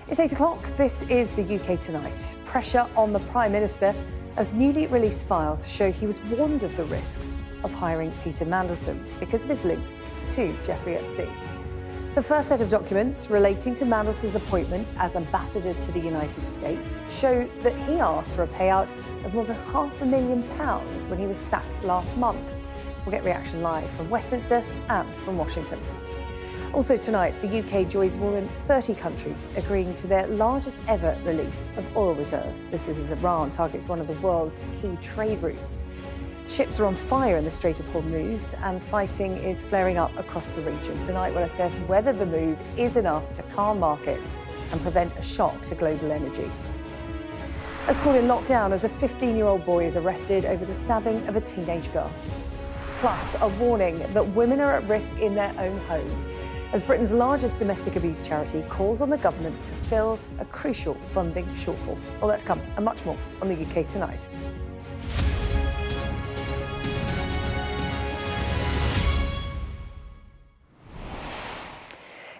It's 8 o'clock. This is the UK Tonight. Pressure on the Prime Minister as newly released files show he was warned of the risks of hiring Peter Mandelson because of his links to Jeffrey Epstein. The first set of documents relating to Mandelson's appointment as ambassador to the United States show that he asked for a payout of more than £500,000 when he was sacked last month. We'll get reaction live from Westminster and from Washington. Also tonight, the UK joins more than 30 countries agreeing to their largest ever release of oil reserves. This is as Iran targets one of the world's key trade routes. Ships are on fire in the Strait of Hormuz and fighting is flaring up across the region. Tonight we'll assess whether the move is enough to calm markets and prevent a shock to global energy. A school in lockdown as a 15-year-old boy is arrested over the stabbing of a teenage girl. Plus, a warning that women are at risk in their own homes as Britain's largest domestic abuse charity calls on the government to fill a crucial funding shortfall. All that to come and much more on the UK Tonight.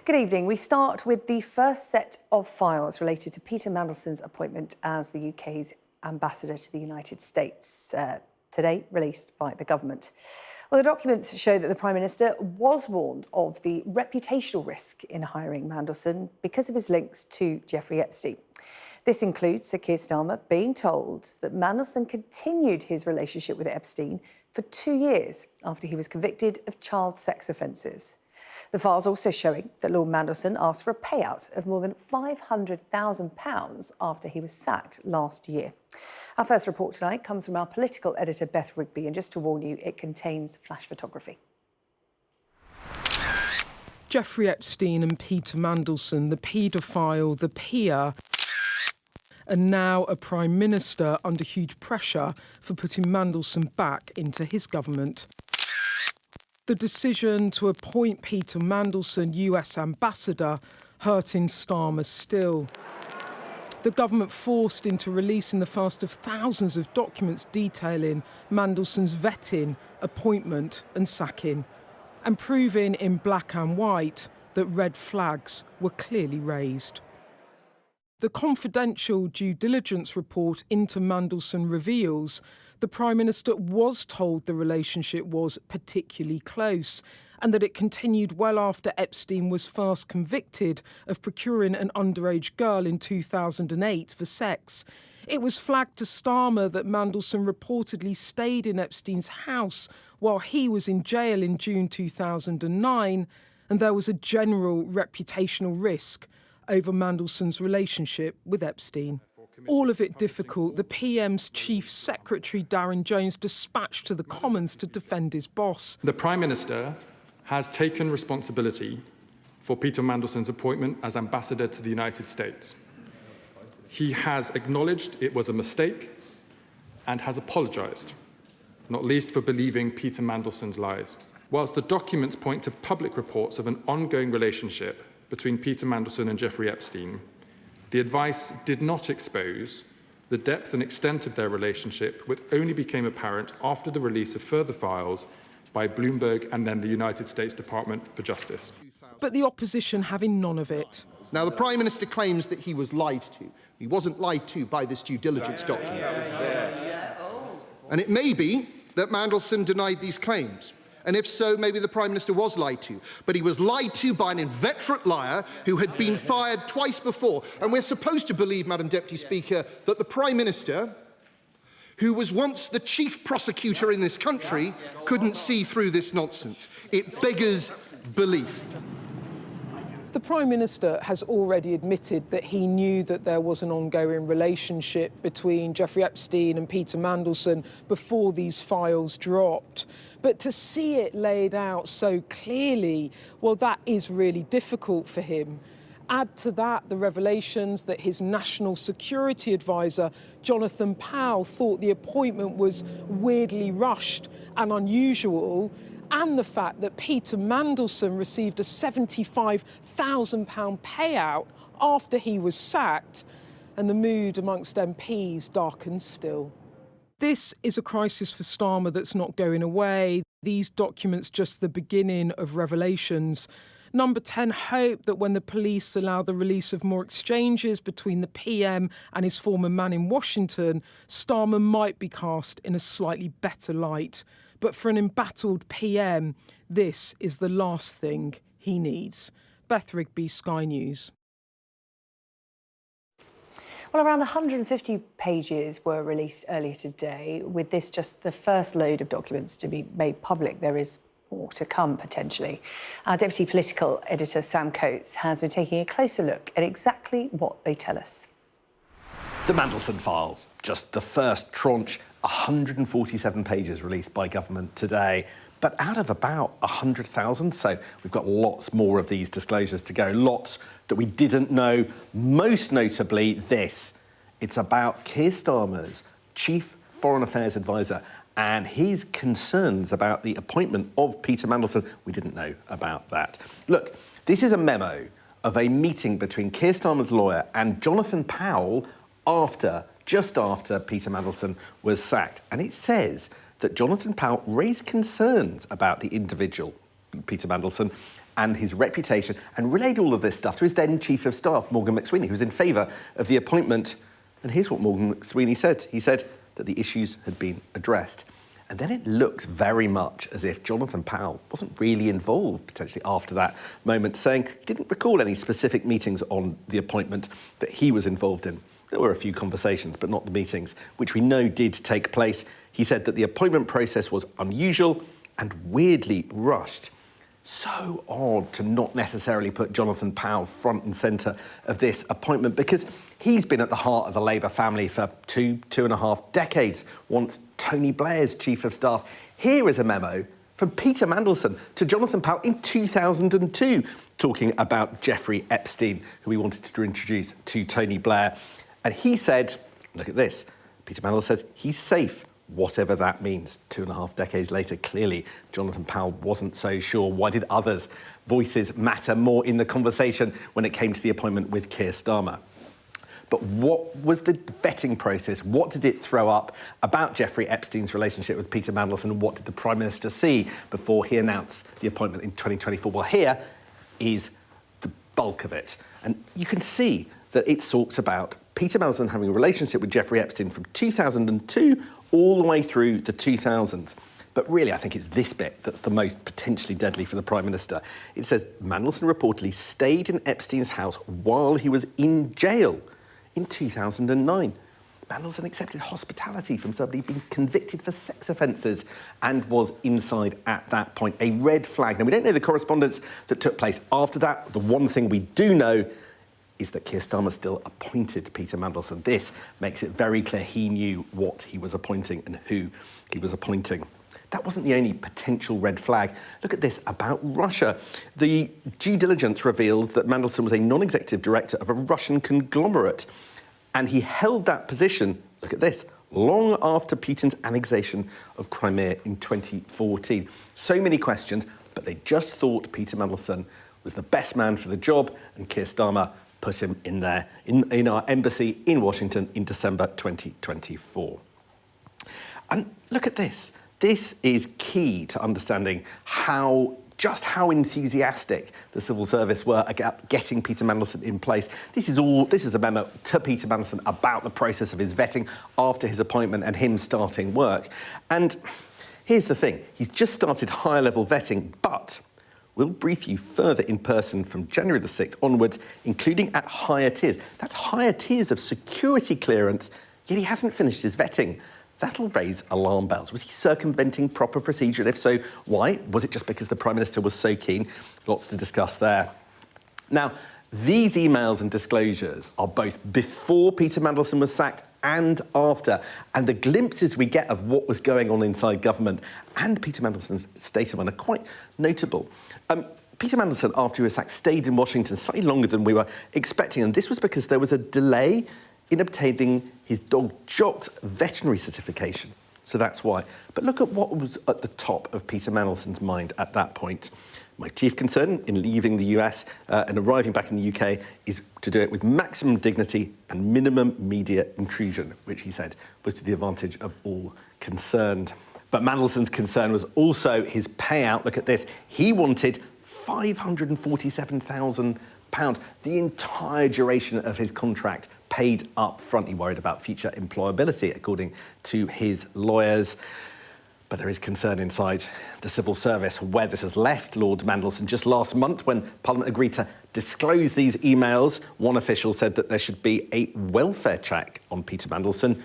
Good evening. We start with the first set of files related to Peter Mandelson's appointment as the UK's ambassador to the United States, today released by the government. Well, the documents show that the Prime Minister was warned of the reputational risk in hiring Mandelson because of his links to Jeffrey Epstein. This includes Sir Keir Starmer being told that Mandelson continued his relationship with Epstein for 2 years after he was convicted of child sex offences. The files also showing that Lord Mandelson asked for a payout of more than £500,000 after he was sacked last year. Our first report tonight comes from our political editor, Beth Rigby, and just to warn you, it contains flash photography. Jeffrey Epstein and Peter Mandelson, the paedophile, the peer, and now a Prime Minister under huge pressure for putting Mandelson back into his government. The decision to appoint Peter Mandelson US ambassador hurting Starmer still. The government forced into releasing the first of thousands of documents detailing Mandelson's vetting, appointment and sacking, and proving in black and white that red flags were clearly raised. The confidential due diligence report into Mandelson reveals the Prime Minister was told the relationship was particularly close and that it continued well after Epstein was first convicted of procuring an underage girl in 2008 for sex. It was flagged to Starmer that Mandelson reportedly stayed in Epstein's house while he was in jail in June 2009, and there was a general reputational risk over Mandelson's relationship with Epstein. All of it difficult, the PM's Chief Secretary, Darren Jones, dispatched to the Commons to defend his boss. The Prime Minister has taken responsibility for Peter Mandelson's appointment as ambassador to the United States. He has acknowledged it was a mistake and has apologised, not least for believing Peter Mandelson's lies. Whilst the documents point to public reports of an ongoing relationship between Peter Mandelson and Jeffrey Epstein, the advice did not expose the depth and extent of their relationship, which only became apparent after the release of further files by Bloomberg and then the United States Department for Justice. But the opposition having none of it. Now, the Prime Minister claims that he was lied to. He wasn't lied to by this due diligence document. And it may be that Mandelson denied these claims. And if so, maybe the Prime Minister was lied to. But he was lied to by an inveterate liar who had been fired twice before. And we're supposed to believe, Madam Deputy Speaker, that the Prime Minister, who was once the chief prosecutor in this country, couldn't see through this nonsense. It beggars belief. The Prime Minister has already admitted that he knew that there was an ongoing relationship between Jeffrey Epstein and Peter Mandelson before these files dropped. But to see it laid out so clearly, well, that is really difficult for him. Add to that the revelations that his national security advisor, Jonathan Powell, thought the appointment was weirdly rushed and unusual, and the fact that Peter Mandelson received a £75,000 payout after he was sacked, and the mood amongst MPs darkens still. This is a crisis for Starmer that's not going away. These documents just the beginning of revelations. Number 10 hoped that when the police allow the release of more exchanges between the PM and his former man in Washington, Starmer might be cast in a slightly better light. But for an embattled PM, this is the last thing he needs. Beth Rigby, Sky News. Well, around 150 pages were released earlier today. With this just the first load of documents to be made public, there is more to come, potentially. Our Deputy Political Editor, Sam Coates, has been taking a closer look at exactly what they tell us. The Mandelson files, just the first tranche, 147 pages released by government today. But out of about 100,000, so we've got lots more of these disclosures to go, lots that we didn't know, most notably this. It's about Keir Starmer's Chief Foreign Affairs Advisor and his concerns about the appointment of Peter Mandelson. We didn't know about that. Look, this is a memo of a meeting between Keir Starmer's lawyer and Jonathan Powell just after Peter Mandelson was sacked. And it says that Jonathan Powell raised concerns about the individual, Peter Mandelson, and his reputation, and relayed all of this stuff to his then Chief of Staff, Morgan McSweeney, who was in favour of the appointment. And here's what Morgan McSweeney said. He said that the issues had been addressed. And then it looks very much as if Jonathan Powell wasn't really involved, potentially after that moment, saying he didn't recall any specific meetings on the appointment that he was involved in. There were a few conversations, but not the meetings, which we know did take place. He said that the appointment process was unusual and weirdly rushed. So odd to not necessarily put Jonathan Powell front and centre of this appointment, because he's been at the heart of the Labour family for two and a half decades, once Tony Blair's Chief of Staff. Here is a memo from Peter Mandelson to Jonathan Powell in 2002, talking about Jeffrey Epstein, who he wanted to introduce to Tony Blair. And he said, look at this, Peter Mandelson says he's safe, whatever that means. 2.5 decades later, clearly, Jonathan Powell wasn't so sure. Why did others' voices matter more in the conversation when it came to the appointment with Keir Starmer? But what was the vetting process? What did it throw up about Jeffrey Epstein's relationship with Peter Mandelson? And what did the Prime Minister see before he announced the appointment in 2024? Well, here is the bulk of it. And you can see that it talks about Peter Mandelson having a relationship with Jeffrey Epstein from 2002 all the way through the 2000s. But really, I think it's this bit that's the most potentially deadly for the Prime Minister. It says Mandelson reportedly stayed in Epstein's house while he was in jail in 2009. Mandelson accepted hospitality from somebody who'd been convicted for sex offences and was inside at that point. A red flag. Now, we don't know the correspondence that took place after that. The one thing we do know is that Keir Starmer still appointed Peter Mandelson. This makes it very clear he knew what he was appointing and who he was appointing. That wasn't the only potential red flag. Look at this about Russia. The due diligence reveals that Mandelson was a non-executive director of a Russian conglomerate, and he held that position, look at this, long after Putin's annexation of Crimea in 2014. So many questions, but they just thought Peter Mandelson was the best man for the job, and Keir Starmer put him in there, in our embassy in Washington in December 2024. And look at this. This is key to understanding just how enthusiastic the civil service were about getting Peter Mandelson in place. This is a memo to Peter Mandelson about the process of his vetting after his appointment and him starting work. And here's the thing. He's just started higher-level vetting, but we'll brief you further in person from January the 6th onwards, including at higher tiers. That's higher tiers of security clearance, yet he hasn't finished his vetting. That'll raise alarm bells. Was he circumventing proper procedure? And if so, why? Was it just because the Prime Minister was so keen? Lots to discuss there. Now, these emails and disclosures are both before Peter Mandelson was sacked and after. And the glimpses we get of what was going on inside government and Peter Mandelson's state of mind are quite notable. Peter Mandelson, after he was sacked, stayed in Washington slightly longer than we were expecting. And this was because there was a delay in obtaining his dog Jock's veterinary certification. So that's why. But look at what was at the top of Peter Mandelson's mind at that point. My chief concern in leaving the US and arriving back in the UK is to do it with maximum dignity and minimum media intrusion, which he said was to the advantage of all concerned. But Mandelson's concern was also his payout. Look at this. He wanted £547,000, the entire duration of his contract paid up front. He worried about future employability, according to his lawyers. But there is concern inside the civil service where this has left Lord Mandelson. Just last month, when Parliament agreed to disclose these emails, one official said that there should be a welfare check on Peter Mandelson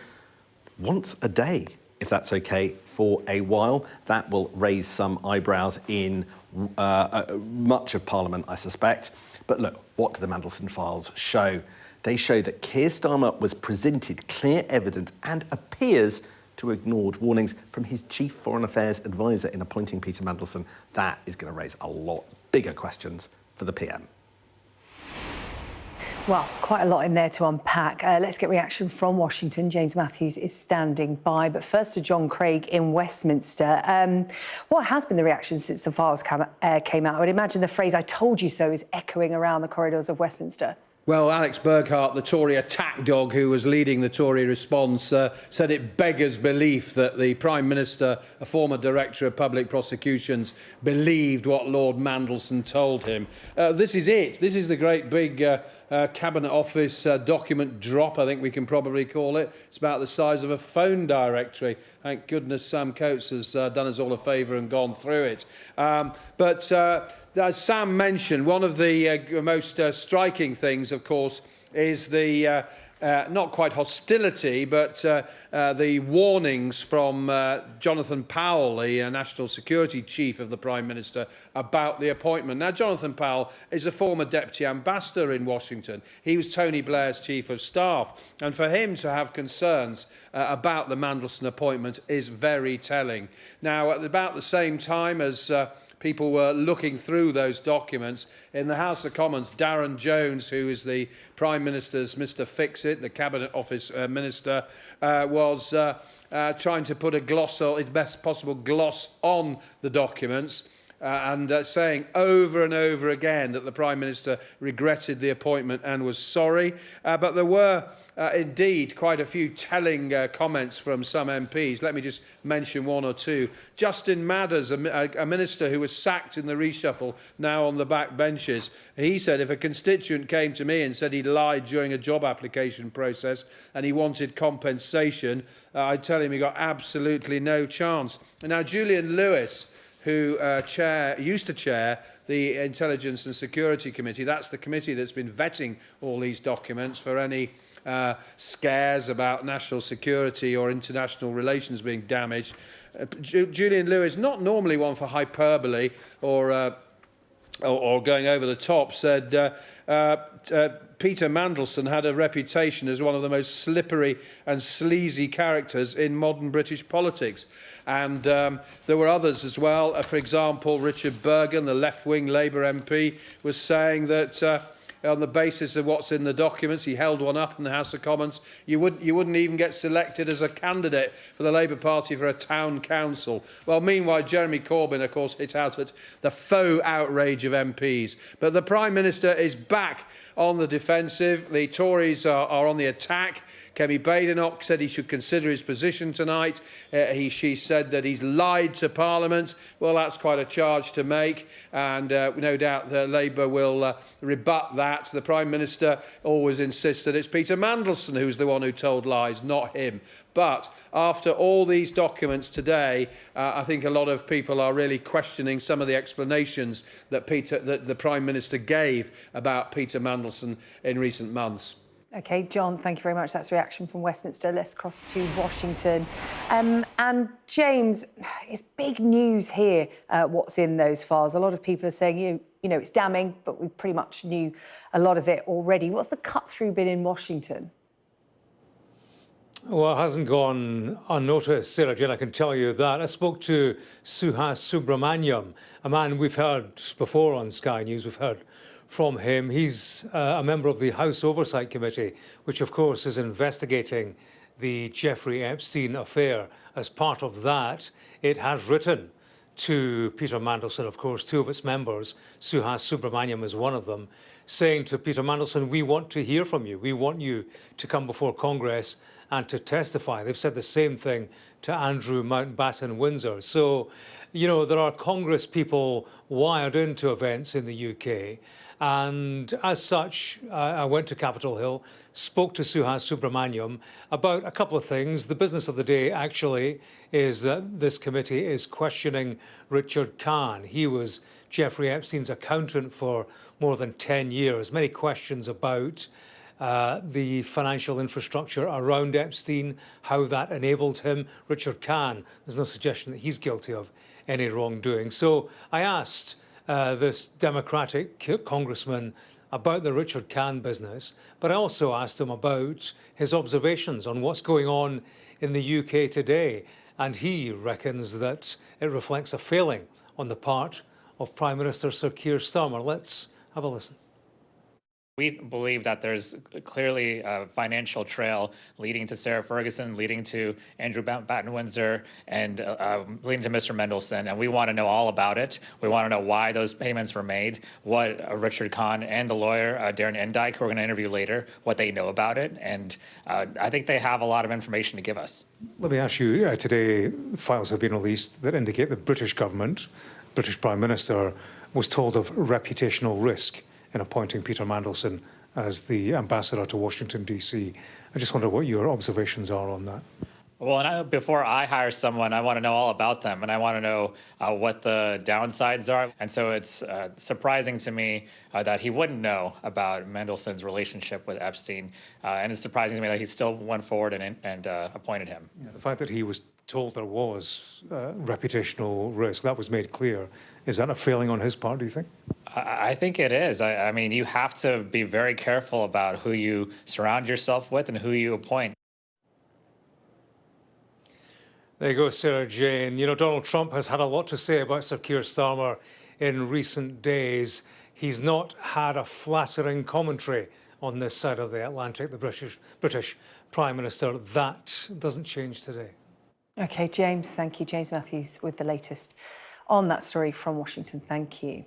once a day, if that's OK, for a while. That will raise some eyebrows in much of Parliament, I suspect. But look, what do the Mandelson files show? They show that Keir Starmer was presented clear evidence and appears to have ignored warnings from his chief foreign affairs advisor in appointing Peter Mandelson. That is going to raise a lot bigger questions for the PM. Well, quite a lot in there to unpack. Let's get reaction from Washington. James Matthews is standing by. But first to John Craig in Westminster. What has been the reaction since the files came out? I would imagine the phrase "I told you so" is echoing around the corridors of Westminster. Well, Alex Burghardt, the Tory attack dog who was leading the Tory response, said it beggars belief that the Prime Minister, a former Director of Public Prosecutions, believed what Lord Mandelson told him. This is it. This is the great big Cabinet Office document drop, I think we can probably call it. It's about the size of a phone directory. Thank goodness Sam Coates has done us all a favour and gone through it. But as Sam mentioned, one of the most striking things, of course, is the not quite hostility, but the warnings from Jonathan Powell, the National Security Chief of the Prime Minister, about the appointment. Now, Jonathan Powell is a former Deputy Ambassador in Washington. He was Tony Blair's Chief of Staff. And for him to have concerns about the Mandelson appointment is very telling. Now, at about the same time as people were looking through those documents, in the House of Commons, Darren Jones, who is the Prime Minister's Mr Fix-It, the Cabinet Office Minister, was trying to put a gloss, or his best possible gloss, on the documents, and saying over and over again that the Prime Minister regretted the appointment and was sorry. But there were indeed quite a few telling comments from some MPs. Let me just mention one or two. Justin Madders, a minister who was sacked in the reshuffle, now on the back benches, he said if a constituent came to me and said he lied during a job application process and he wanted compensation, I'd tell him he got absolutely no chance. And now Julian Lewis, who used to chair the Intelligence and Security Committee. That's the committee that's been vetting all these documents for any scares about national security or international relations being damaged. Julian Lewis, not normally one for hyperbole or going over the top, said Peter Mandelson had a reputation as one of the most slippery and sleazy characters in modern British politics. And there were others as well. For example, Richard Bergen, the left-wing Labour MP, was saying that on the basis of what's in the documents, he held one up in the House of Commons, you wouldn't even get selected as a candidate for the Labour Party for a town council. Well, meanwhile, Jeremy Corbyn, of course, hit out at the faux outrage of MPs. But the Prime Minister is back on the defensive. The Tories are on the attack. Kemi Badenoch said he should consider his position tonight. She said that he's lied to Parliament. Well, that's quite a charge to make, and no doubt Labour will rebut that. The Prime Minister always insists that it's Peter Mandelson who's the one who told lies, not him. But after all these documents today, I think a lot of people are really questioning some of the explanations that the Prime Minister gave about Peter Mandelson in recent months. OK, John, thank you very much. That's reaction from Westminster. Let's cross to Washington. And James, it's big news here, what's in those files. A lot of people are saying, you know, it's damning, but we pretty much knew a lot of it already. What's the cut-through been in Washington? Well, it hasn't gone unnoticed, Sarah-Jane, I can tell you that. I spoke to Suhas Subramaniam, a man we've heard before on Sky News. We've heard from him. He's a member of the House Oversight Committee, which, of course, is investigating the Jeffrey Epstein affair. As part of that, it has written to Peter Mandelson, of course, two of its members, Suhas Subramaniam is one of them, saying to Peter Mandelson, we want to hear from you. We want you to come before Congress and to testify. They've said the same thing to Andrew Mountbatten Windsor. So, you know, there are Congress people wired into events in the UK. And as such, I went to Capitol Hill, spoke to Suhas Subramaniam about a couple of things. The business of the day, actually, is that this committee is questioning Richard Khan. He was Jeffrey Epstein's accountant for more than 10 years. Many questions about the financial infrastructure around Epstein, how that enabled him. Richard Khan, there's no suggestion that he's guilty of any wrongdoing. So I asked this Democratic congressman about the Richard Khan business, but I also asked him about his observations on what's going on in the UK today. And he reckons that it reflects a failing on the part of Prime Minister Sir Keir Starmer. Let's have a listen. We believe that there's clearly a financial trail leading to Sarah Ferguson, leading to Andrew Mountbatten Windsor, and leading to Mr. Mandelson. And we want to know all about it. We want to know why those payments were made, what Richard Khan and the lawyer, Darren Endike, who we're going to interview later, what they know about it. And I think they have a lot of information to give us. Let me ask you, today files have been released that indicate the British government, British Prime Minister, was told of reputational risk in appointing Peter Mandelson as the ambassador to Washington, D.C. I just wonder what your observations are on that. Well, before I hire someone, I want to know all about them, and I want to know what the downsides are. And so it's surprising to me that he wouldn't know about Mandelson's relationship with Epstein, and it's surprising to me that he still went forward and appointed him. Yeah, the fact that he was told there was reputational risk, that was made clear. Is that a failing on his part, do you think? I think it is. I mean, you have to be very careful about who you surround yourself with and who you appoint. There you go, Sarah-Jane. You know, Donald Trump has had a lot to say about Sir Keir Starmer in recent days. He's not had a flattering commentary on this side of the Atlantic, the British Prime Minister. That doesn't change today. OK, James, thank you. James Matthews with the latest on that story from Washington. Thank you.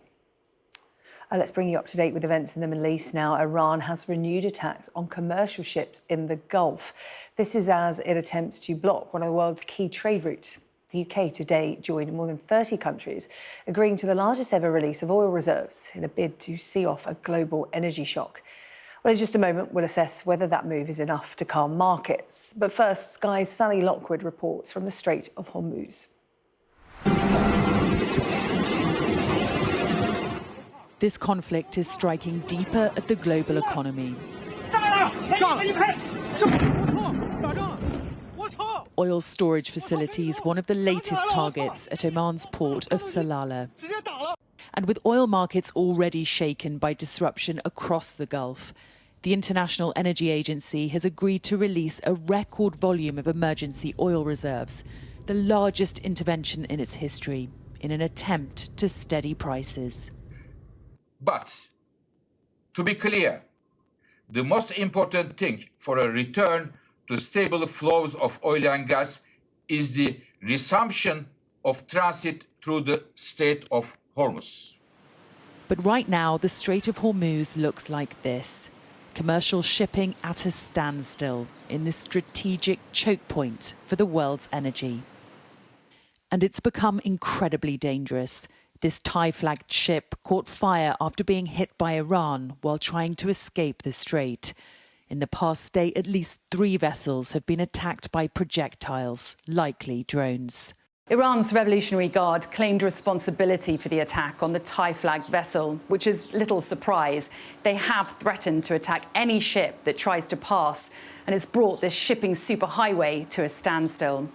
Let's bring you up to date with events in the Middle East now. Iran has renewed attacks on commercial ships in the Gulf. This is as it attempts to block one of the world's key trade routes. The UK today joined more than 30 countries, agreeing to the largest ever release of oil reserves in a bid to see off a global energy shock. Well, in just a moment, we'll assess whether that move is enough to calm markets. But first, Sky's Sally Lockwood reports from the Strait of Hormuz. This conflict is striking deeper at the global economy. Oil storage facilities, one of the latest targets at Oman's port of Salalah. And with oil markets already shaken by disruption across the Gulf, the International Energy Agency has agreed to release a record volume of emergency oil reserves, the largest intervention in its history, in an attempt to steady prices. But, to be clear, the most important thing for a return to stable flows of oil and gas is the resumption of transit through the Strait of Hormuz. But right now, the Strait of Hormuz looks like this. Commercial shipping at a standstill in this strategic choke point for the world's energy. And it's become incredibly dangerous. This Thai-flagged ship caught fire after being hit by Iran while trying to escape the strait. In the past day, at least 3 vessels have been attacked by projectiles, likely drones. Iran's Revolutionary Guard claimed responsibility for the attack on the Thai-flagged vessel, which is little surprise. They have threatened to attack any ship that tries to pass, and it's brought this shipping superhighway to a standstill.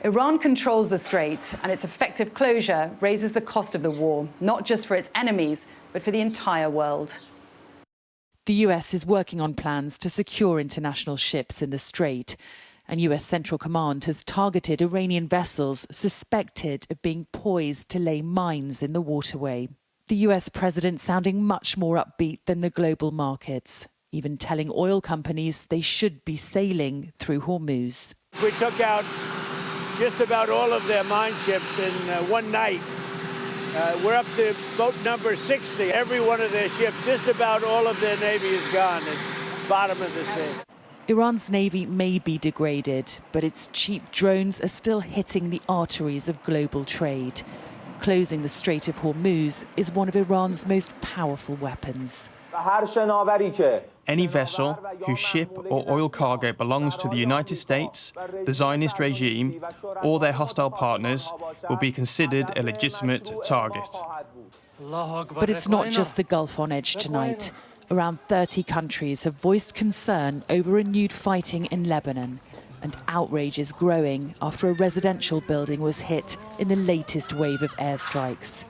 Iran controls the strait, and its effective closure raises the cost of the war, not just for its enemies, but for the entire world. The US is working on plans to secure international ships in the strait, and US Central Command has targeted Iranian vessels suspected of being poised to lay mines in the waterway. The US president sounding much more upbeat than the global markets, even telling oil companies they should be sailing through Hormuz. We took out just about all of their mine ships in one night. We're up to boat number 60. Every one of their ships, just about all of their navy is gone at the bottom of the sea. Iran's navy may be degraded, but its cheap drones are still hitting the arteries of global trade. Closing the Strait of Hormuz is one of Iran's most powerful weapons. Any vessel whose ship or oil cargo belongs to the United States, the Zionist regime, or their hostile partners will be considered a legitimate target. But it's not just the Gulf on edge tonight. Around 30 countries have voiced concern over renewed fighting in Lebanon, and outrage is growing after a residential building was hit in the latest wave of airstrikes.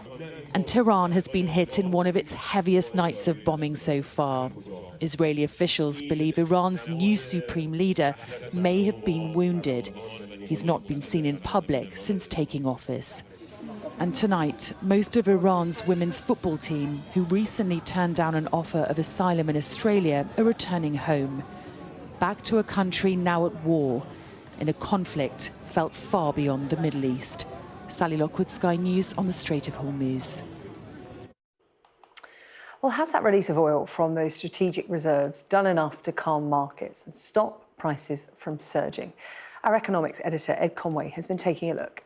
And Tehran has been hit in one of its heaviest nights of bombing so far. Israeli officials believe Iran's new supreme leader may have been wounded. He's not been seen in public since taking office. And tonight, most of Iran's women's football team, who recently turned down an offer of asylum in Australia, are returning home. Back to a country now at war, in a conflict felt far beyond the Middle East. Sally Lockwood, Sky News, on the Strait of Hormuz. Well, has that release of oil from those strategic reserves done enough to calm markets and stop prices from surging? Our economics editor, Ed Conway, has been taking a look.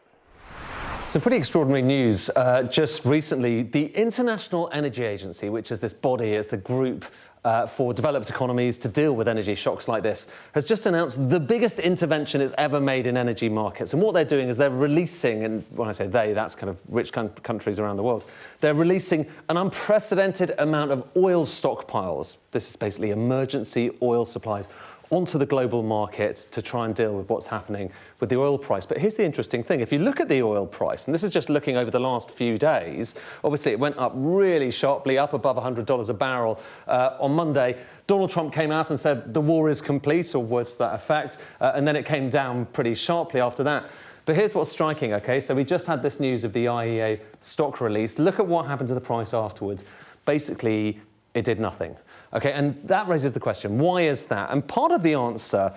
Some pretty extraordinary news. Just recently, the International Energy Agency, which is this body, it's the group for developed economies to deal with energy shocks like this, has just announced the biggest intervention it's ever made in energy markets. And what they're doing is they're releasing, and when I say they, that's kind of rich countries around the world, they're releasing an unprecedented amount of oil stockpiles. This is basically emergency oil supplies onto the global market to try and deal with what's happening with the oil price. But here's the interesting thing. If you look at the oil price, and this is just looking over the last few days, obviously it went up really sharply, up above $100 a barrel. On Monday, Donald Trump came out and said the war is complete, or words to that effect, and then it came down pretty sharply after that. But here's what's striking, OK? So we just had this news of the IEA stock release. Look at what happened to the price afterwards. Basically, it did nothing. OK, and that raises the question, why is that? And part of the answer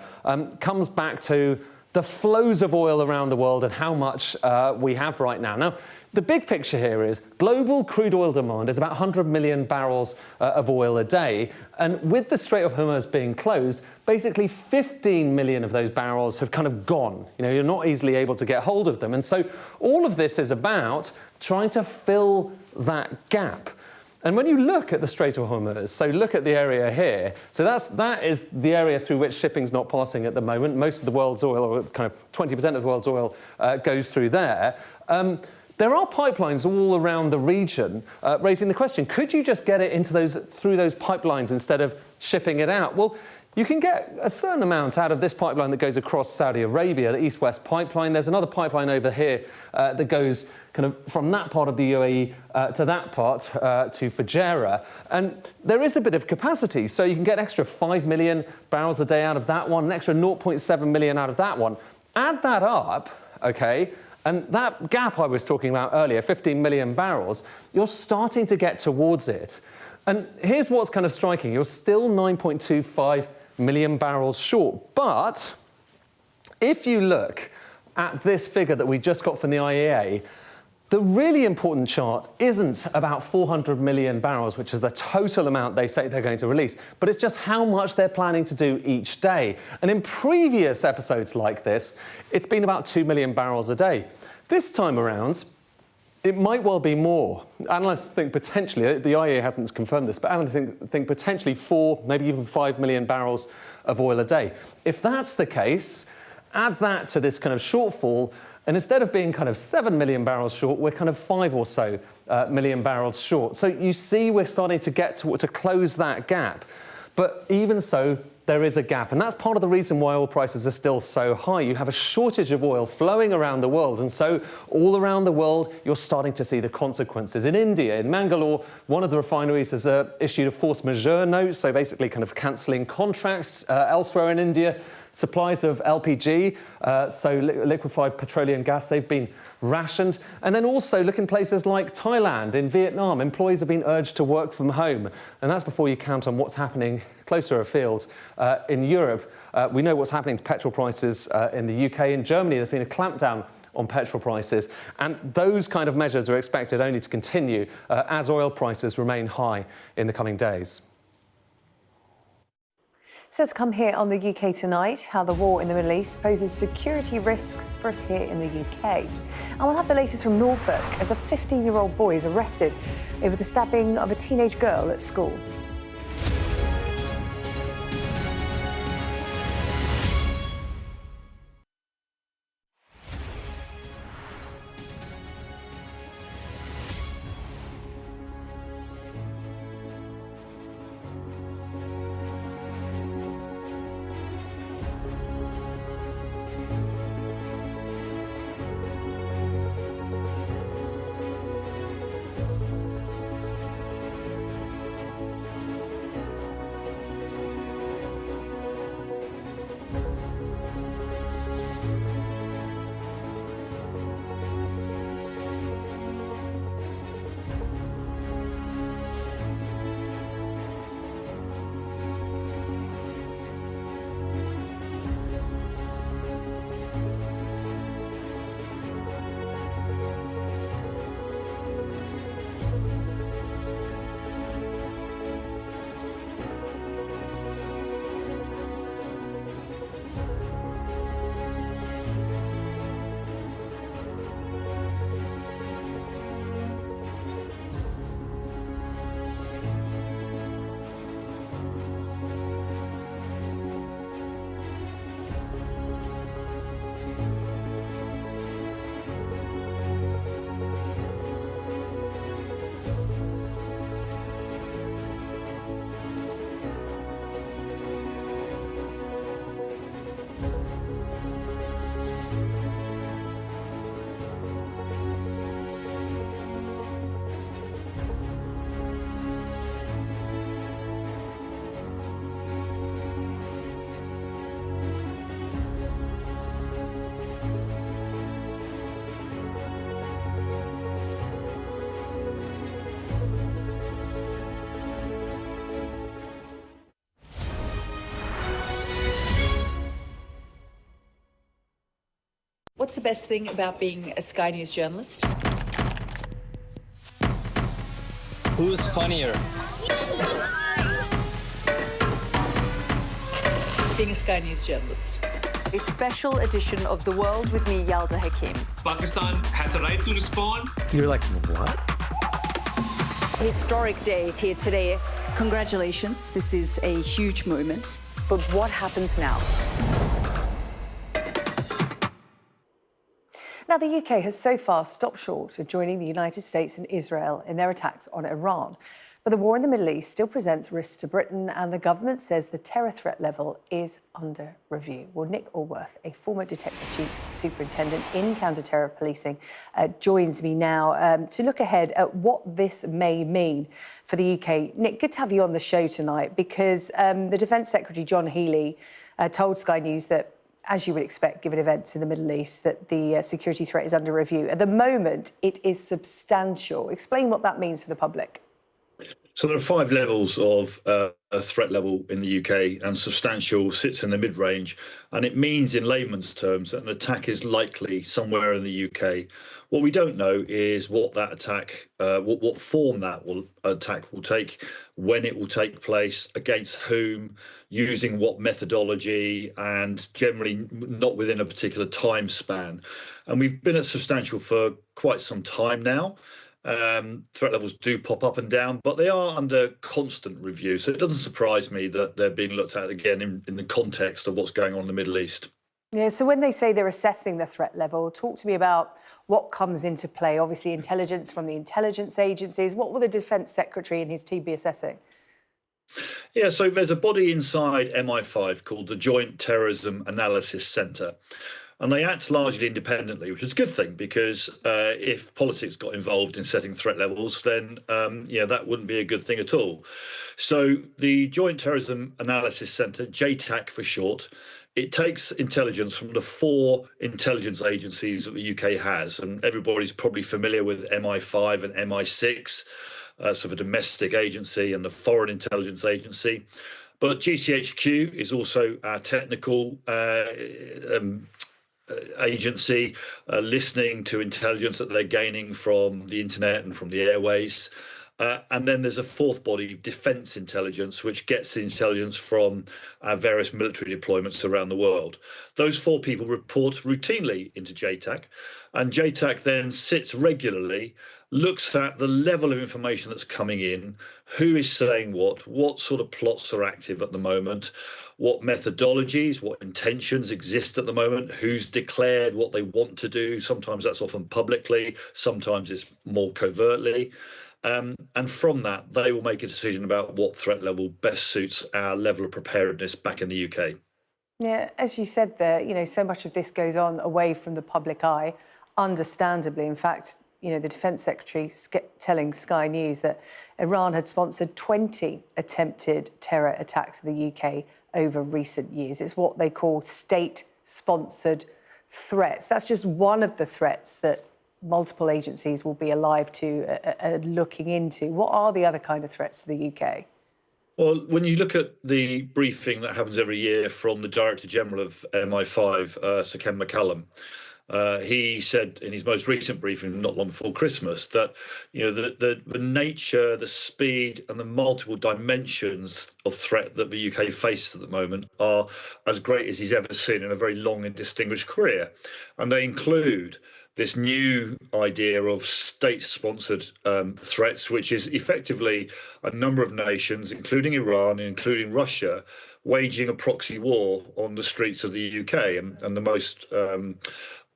comes back to the flows of oil around the world and how much we have right now. Now, the big picture here is global crude oil demand is about 100 million barrels of oil a day. And with the Strait of Hormuz being closed, basically 15 million of those barrels have kind of gone. You know, you're not easily able to get hold of them. And so all of this is about trying to fill that gap. And when you look at the Strait of Hormuz, so look at the area here, so that is the area through which shipping's not passing at the moment. Most of the world's oil, or kind of 20% of the world's oil, goes through there. There are pipelines all around the region, raising the question, could you just get it into through those pipelines instead of shipping it out? Well, you can get a certain amount out of this pipeline that goes across Saudi Arabia, the East-West pipeline. There's another pipeline over here that goes kind of from that part of the UAE to that part, to Fujairah. And there is a bit of capacity, so you can get an extra 5 million barrels a day out of that one, an extra 0.7 million out of that one. Add that up, OK, and that gap I was talking about earlier, 15 million barrels, you're starting to get towards it. And here's what's kind of striking. You're still 9.25 million barrels short. But if you look at this figure that we just got from the IEA, the really important chart isn't about 400 million barrels, which is the total amount they say they're going to release, but it's just how much they're planning to do each day. And in previous episodes like this, it's been about 2 million barrels a day. This time around, it might well be more. Analysts think potentially, the IEA hasn't confirmed this, but analysts think potentially 4, maybe even 5 million barrels of oil a day. If that's the case, add that to this kind of shortfall, and instead of being kind of 7 million barrels short, we're kind of 5 or so million barrels short. So you see we're starting to get to close that gap. But even so, there is a gap. And that's part of the reason why oil prices are still so high. You have a shortage of oil flowing around the world. And so all around the world, you're starting to see the consequences. In India, in Mangalore, one of the refineries has issued a force majeure note, so basically kind of cancelling contracts. Elsewhere in India, supplies of LPG, so liquefied petroleum gas, they've been rationed. And then also look in places like Thailand, in Vietnam, employees have been urged to work from home. And that's before you count on what's happening closer afield in Europe. We know what's happening to petrol prices in the UK. In Germany, there's been a clampdown on petrol prices. And those kind of measures are expected only to continue as oil prices remain high in the coming days. So to come here on the UK Tonight, how the war in the Middle East poses security risks for us here in the UK. And we'll have the latest from Norfolk as a 15-year-old boy is arrested over the stabbing of a teenage girl at school. What's the best thing about being a Sky News journalist? Who's funnier? Being a Sky News journalist. A special edition of The World with me, Yalda Hakim. Pakistan has the right to respond. You're like, what? Historic day here today. Congratulations, this is a huge moment. But what happens now? Now, the UK has so far stopped short of joining the United States and Israel in their attacks on Iran. But the war in the Middle East still presents risks to Britain, and the government says the terror threat level is under review. Well, Nick Allworth, a former Detective Chief Superintendent in counter-terror policing, joins me now to look ahead at what this may mean for the UK. Nick, good to have you on the show tonight, because the Defence Secretary, John Healey, told Sky News that, as you would expect, given events in the Middle East, that the security threat is under review. At the moment, it is substantial. Explain what that means for the public. So there are 5 levels of a threat level in the UK, and substantial sits in the mid-range. And it means, in layman's terms, that an attack is likely somewhere in the UK. What we don't know is what that attack, what form that attack will take, when it will take place, against whom, using what methodology, and generally not within a particular time span. And we've been at substantial for quite some time now. Threat levels do pop up and down, but they are under constant review. So it doesn't surprise me that they're being looked at again in the context of what's going on in the Middle East. Yeah, so when they say they're assessing the threat level, talk to me about what comes into play. Obviously, intelligence from the intelligence agencies. What will the Defence Secretary and his team be assessing? Yeah, so there's a body inside MI5 called the Joint Terrorism Analysis Centre. And they act largely independently, which is a good thing, because if politics got involved in setting threat levels, then that wouldn't be a good thing at all. So the Joint Terrorism Analysis Centre, JTAC for short, it takes intelligence from the 4 intelligence agencies that the UK has. And everybody's probably familiar with MI5 and MI6, so the domestic agency and the foreign intelligence agency. But GCHQ is also our technical agency, listening to intelligence that they're gaining from the internet and from the airways. And then there's a fourth body, defence intelligence, which gets the intelligence from our various military deployments around the world. Those four people report routinely into JTAC, and JTAC then sits regularly, looks at the level of information that's coming in, who is saying what sort of plots are active at the moment, what methodologies, what intentions exist at the moment, who's declared what they want to do. Sometimes that's often publicly, sometimes it's more covertly. And from that, they will make a decision about what threat level best suits our level of preparedness back in the UK. Yeah, as you said there, you know, so much of this goes on away from the public eye, understandably. In fact, you know, the Defence Secretary telling Sky News that Iran had sponsored 20 attempted terror attacks in the UK over recent years. It's what they call state-sponsored threats. That's just one of the threats that multiple agencies will be alive to and looking into. What are the other kind of threats to the UK? Well, when you look at the briefing that happens every year from the Director General of MI5, Sir Ken McCallum, he said in his most recent briefing, not long before Christmas, that the nature, the speed, and the multiple dimensions of threat that the UK faces at the moment are as great as he's ever seen in a very long and distinguished career, and they include this new idea of state-sponsored threats, which is effectively a number of nations, including Iran, including Russia, waging a proxy war on the streets of the UK. And the most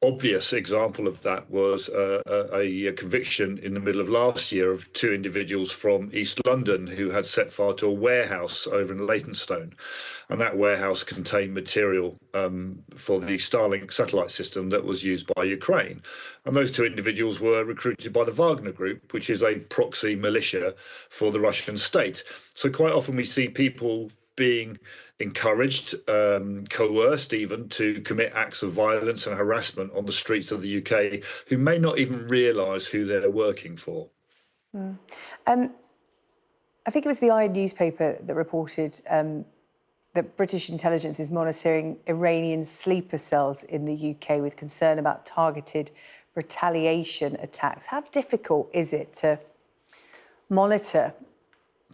obvious example of that was a conviction in the middle of last year of two individuals from East London who had set fire to a warehouse over in Leytonstone. And that warehouse contained material for the Starlink satellite system that was used by Ukraine. And those two individuals were recruited by the Wagner Group, which is a proxy militia for the Russian state. So quite often we see people being encouraged, coerced even, to commit acts of violence and harassment on the streets of the UK who may not even realise who they're working for. I think it was the Iron newspaper that reported that British intelligence is monitoring Iranian sleeper cells in the UK with concern about targeted retaliation attacks. How difficult is it to monitor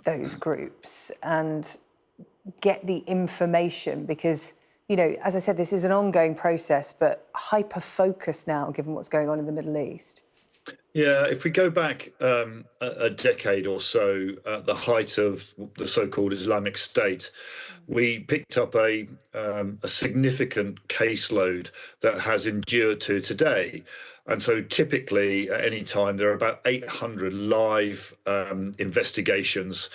those groups and get the information? Because, you know, as I said, this is an ongoing process, but hyper-focused now, given what's going on in the Middle East. Yeah, if we go back a decade or so, at the height of the so-called Islamic State, we picked up a significant caseload that has endured to today. And so typically at any time, there are about 800 live investigations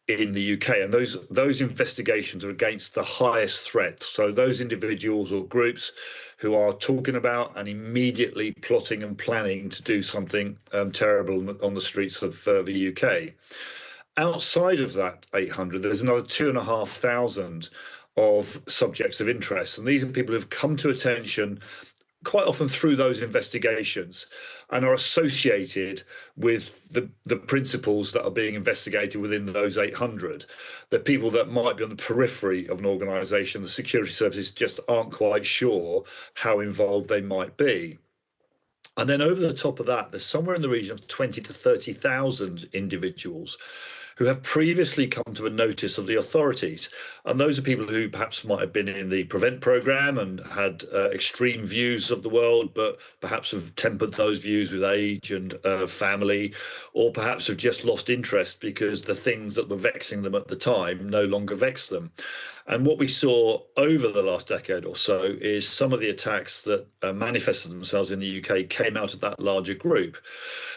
in the UK, and those investigations are against the highest threat. So those individuals or groups who are talking about and immediately plotting and planning to do something terrible on the streets of the UK. Outside of that 800, there's another 2,500 of subjects of interest, and these are people who've come to attention quite often through those investigations and are associated with the principles that are being investigated within those 800. They're people that might be on the periphery of an organisation. The security services just aren't quite sure how involved they might be. And then over the top of that, there's somewhere in the region of 20 to 30,000 individuals who have previously come to a notice of the authorities. And those are people who perhaps might have been in the PREVENT programme and had extreme views of the world, but perhaps have tempered those views with age and family, or perhaps have just lost interest because the things that were vexing them at the time no longer vex them. And what we saw over the last decade or so is some of the attacks that manifested themselves in the UK came out of that larger group.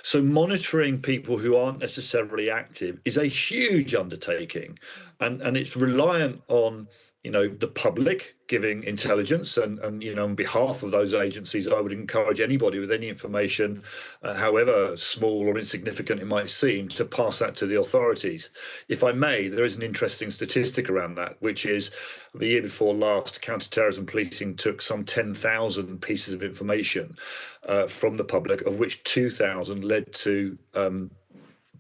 So monitoring people who aren't necessarily active is a huge undertaking, and it's reliant on the public giving intelligence, and on behalf of those agencies, I would encourage anybody with any information, however small or insignificant it might seem, to pass that to the authorities. If I may, there is an interesting statistic around that, which is the year before last, counter-terrorism policing took some 10,000 pieces of information from the public, of which 2,000 led to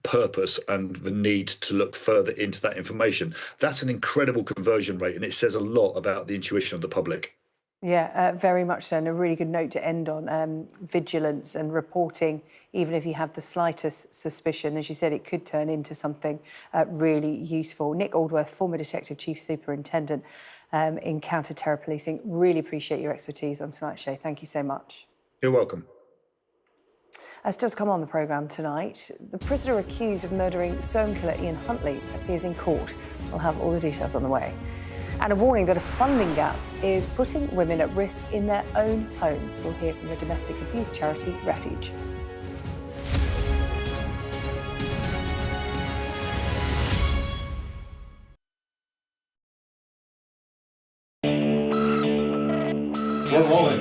purpose and the need to look further into that information. That's an incredible conversion rate, and it says a lot about the intuition of the public. Yeah, very much so, and a really good note to end on. Vigilance and reporting, even if you have the slightest suspicion. As you said, it could turn into something really useful. Nick Aldworth, former Detective Chief Superintendent in Counter-Terror Policing. Really appreciate your expertise on tonight's show. Thank you so much. You're welcome. Still to come on the programme tonight, the prisoner accused of murdering Soham killer Ian Huntley appears in court. We'll have all the details on the way. And a warning that a funding gap is putting women at risk in their own homes. We'll hear from the domestic abuse charity Refuge.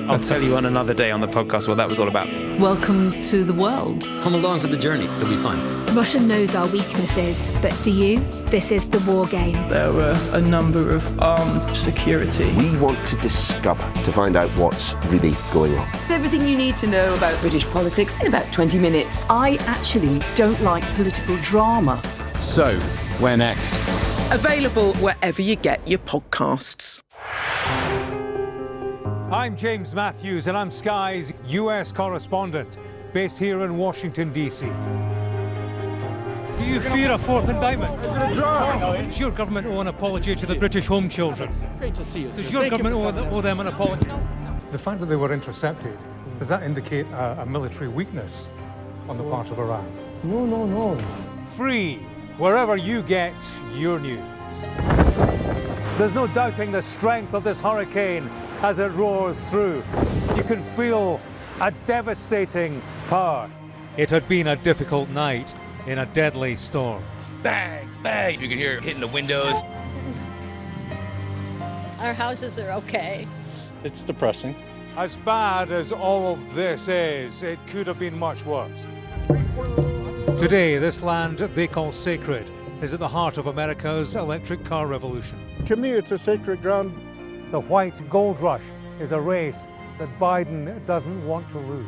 I'll tell you on another day on the podcast what that was all about. Welcome to the world. Come along for the journey. It'll be fun. Russia knows our weaknesses, but do you? This is the war game. There were a number of armed security. We want to discover, to find out what's really going on. Everything you need to know about British politics in about 20 minutes. I actually don't like political drama. So, where next? Available wherever you get your podcasts. I'm James Matthews, and I'm Sky's US correspondent, based here in Washington, D.C. Do you fear a fourth indictment? Is it a draw? Does your government owe an apology to the British home children? Great to see you. Does your government owe them an apology? The fact that they were intercepted, does that indicate a military weakness on the part of Iran? No. Free, wherever you get your news. There's no doubting the strength of this hurricane as it roars through. You can feel a devastating power. It had been a difficult night in a deadly storm. Bang, bang. You can hear it hitting the windows. Our houses are okay. It's depressing. As bad as all of this is, it could have been much worse. Today, this land they call sacred is at the heart of America's electric car revolution. To me, it's a sacred ground. The white gold rush is a race that Biden doesn't want to lose.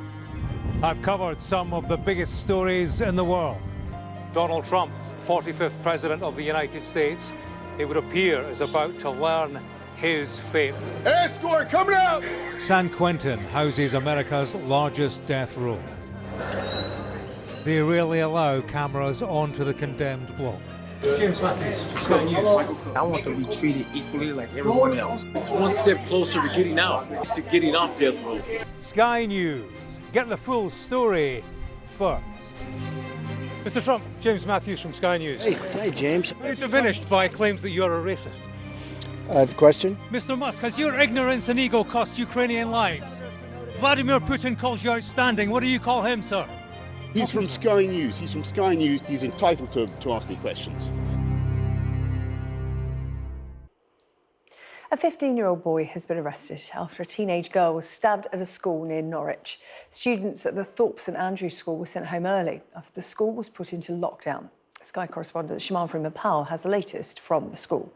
I've covered some of the biggest stories in the world. Donald Trump, 45th President of the United States, it would appear is about to learn his fate. Escort coming out! San Quentin houses America's largest death row. They rarely allow cameras onto the condemned block. James Matthews, Sky News. I want to be treated equally like everyone else. It's one step closer to getting out, to getting off death row. Sky News. Get the full story first. Mr. Trump, James Matthews from Sky News. Hey, James. You're diminished by claims that you're a racist. Question? Mr. Musk, has your ignorance and ego cost Ukrainian lives? Vladimir Putin calls you outstanding. What do you call him, sir? He's from Sky News. He's entitled to ask me questions. A 15-year-old boy has been arrested after a teenage girl was stabbed at a school near Norwich. Students at the Thorpe St Andrews School were sent home early after the school was put into lockdown. Sky correspondent Shimon Freeman-Powell has the latest from the school.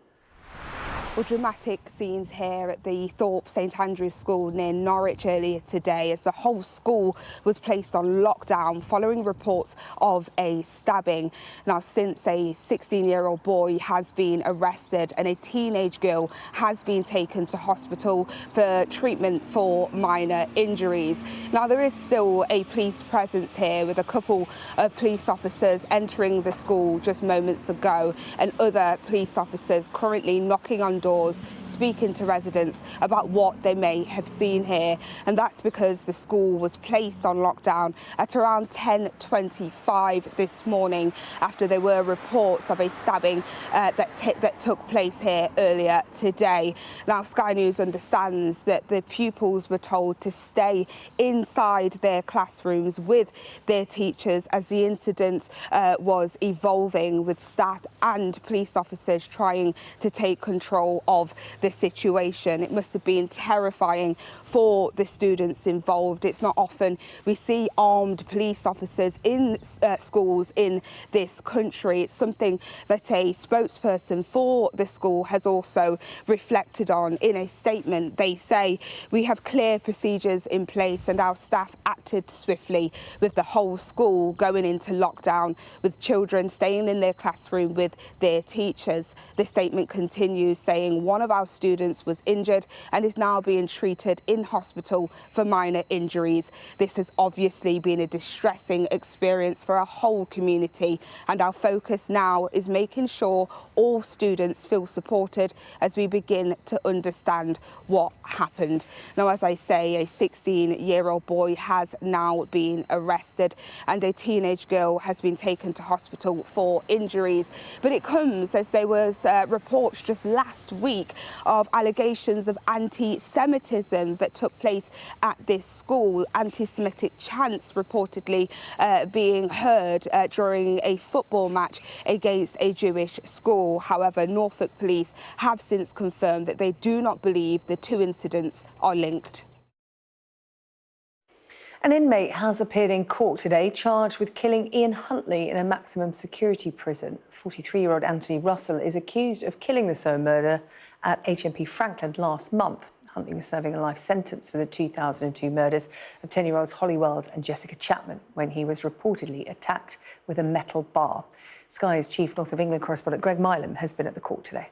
Well, dramatic scenes here at the Thorpe St Andrews School near Norwich earlier today as the whole school was placed on lockdown following reports of a stabbing. Now, since a 16-year-old boy has been arrested and a teenage girl has been taken to hospital for treatment for minor injuries. Now, there is still a police presence here with a couple of police officers entering the school just moments ago and other police officers currently knocking on doors, speaking to residents about what they may have seen here. And that's because the school was placed on lockdown at around 10:25 this morning after there were reports of a stabbing that took place here earlier today. Now, Sky News understands that the pupils were told to stay inside their classrooms with their teachers as the incident was evolving, with staff and police officers trying to take control of the situation. It must have been terrifying for the students involved. It's not often we see armed police officers in schools in this country. It's something that a spokesperson for the school has also reflected on in a statement. They say, "We have clear procedures in place and our staff acted swiftly with the whole school going into lockdown, with children staying in their classroom with their teachers." The statement continues saying, "One of our students was injured and is now being treated in hospital for minor injuries. This has obviously been a distressing experience for our whole community, and our focus now is making sure all students feel supported as we begin to understand what happened. Now, as I say, a 16-year-old boy has now been arrested and a teenage girl has been taken to hospital for injuries. But it comes as there was reports just last week of allegations of anti-Semitism that took place at this school. Anti-Semitic chants reportedly being heard during a football match against a Jewish school. However, Norfolk police have since confirmed that they do not believe the two incidents are linked. An inmate has appeared in court today charged with killing Ian Huntley in a maximum security prison. 43-year-old Anthony Russell is accused of killing the Soho murder at HMP Franklin last month. Huntley was serving a life sentence for the 2002 murders of 10-year-olds Holly Wells and Jessica Chapman when he was reportedly attacked with a metal bar. Sky's chief North of England correspondent Greg Milam has been at the court today.